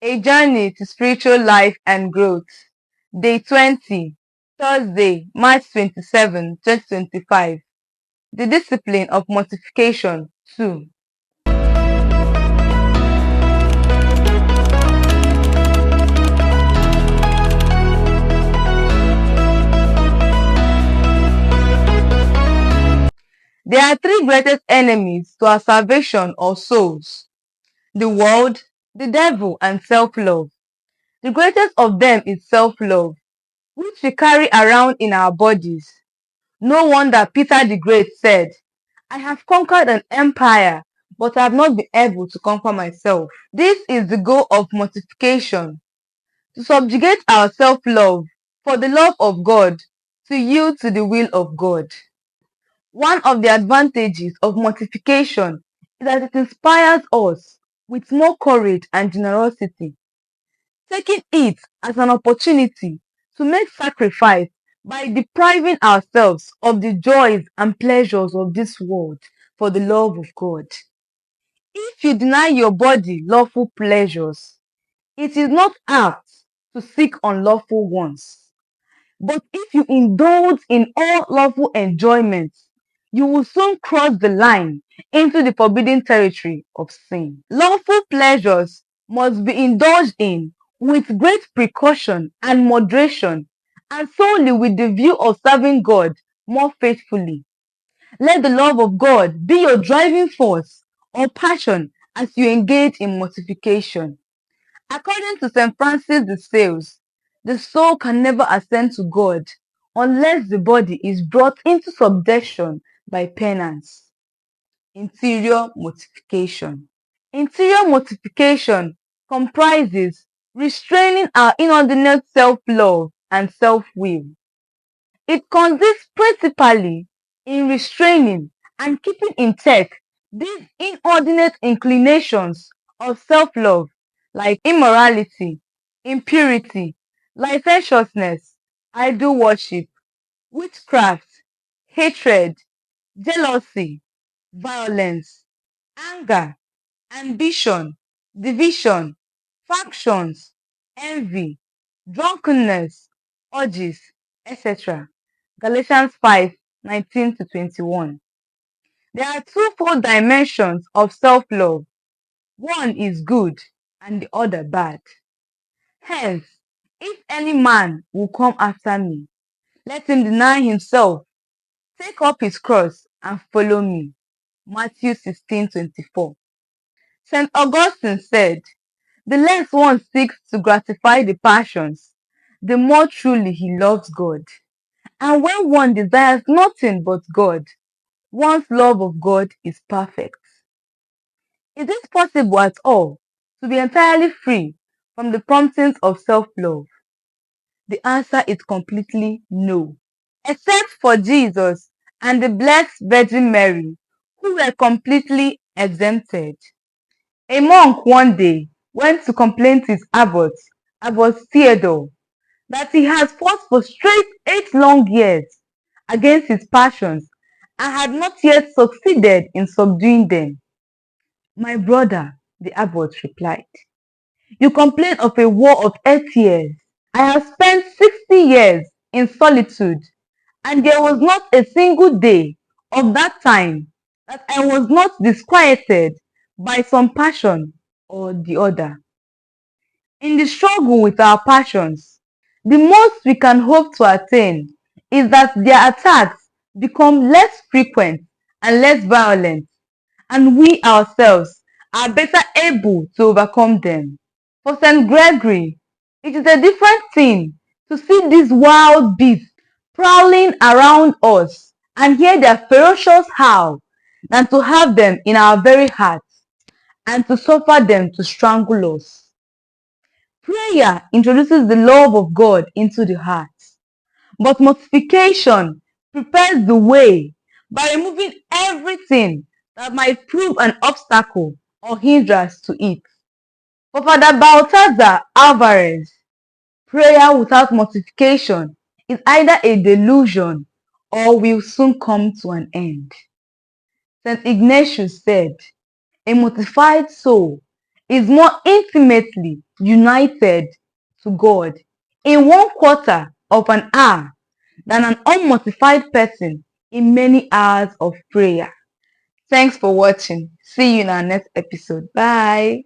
A Journey to Spiritual Life and Growth. Day 20, Thursday, March 27, 2025. The Discipline of Mortification 2. There are three greatest enemies to our salvation or souls: the world, the devil, and self-love. The greatest of them is self-love, which we carry around in our bodies. No wonder Peter the Great said, "I have conquered an empire, but I have not been able to conquer myself." This is the goal of mortification: to subjugate our self-love for the love of God, to yield to the will of God. One of the advantages of mortification is that it inspires us with more courage and generosity, taking it as an opportunity to make sacrifice by depriving ourselves of the joys and pleasures of this world for the love of God. If you deny your body lawful pleasures, it is not apt to seek unlawful ones. But if you indulge in all lawful enjoyments, you will soon cross the line into the forbidden territory of sin. Lawful pleasures must be indulged in with great precaution and moderation, and solely with the view of serving God more faithfully. Let the love of God be your driving force or passion as you engage in mortification. According to St. Francis de Sales, the soul can never ascend to God unless the body is brought into subjection by penance. Interior mortification. Interior mortification comprises restraining our inordinate self-love and self-will. It consists principally in restraining and keeping in check these inordinate inclinations of self-love, like immorality, impurity, licentiousness, idol worship, witchcraft, hatred, jealousy, violence, anger, ambition, division, factions, envy, drunkenness, orgies, etc. Galatians 5:19-21. There are twofold dimensions of self-love. One is good and the other bad. Hence, if any man will come after me, let him deny himself, take up his cross, and follow me. Matthew 16:24. St. Augustine said, "The less one seeks to gratify the passions, the more truly he loves God. And when one desires nothing but God, one's love of God is perfect." Is it possible at all to be entirely free from the promptings of self-love? The answer is completely no. Except for Jesus and the Blessed Virgin Mary, who were completely exempted. A monk one day went to complain to his abbot, Abbot Theodore, that he has fought for straight 8 long years against his passions and had not yet succeeded in subduing them. "My brother," the abbot replied, "you complain of a war of 8 years. I have spent 60 years in solitude, and there was not a single day of that time that I was not disquieted by some passion or the other." In the struggle with our passions, the most we can hope to attain is that their attacks become less frequent and less violent, and we ourselves are better able to overcome them. For St. Gregory, it is a different thing to see these wild beasts prowling around us and hear their ferocious howl than to have them in our very hearts and to suffer them to strangle us. Prayer introduces the love of God into the heart, but mortification prepares the way by removing everything that might prove an obstacle or hindrance to it. For Father Baltazar Alvarez, prayer without mortification is either a delusion or will soon come to an end. St. Ignatius said, "A mortified soul is more intimately united to God in 1/4 of an hour than an unmortified person in many hours of prayer. Thanks for watching. See you in our next episode. Bye.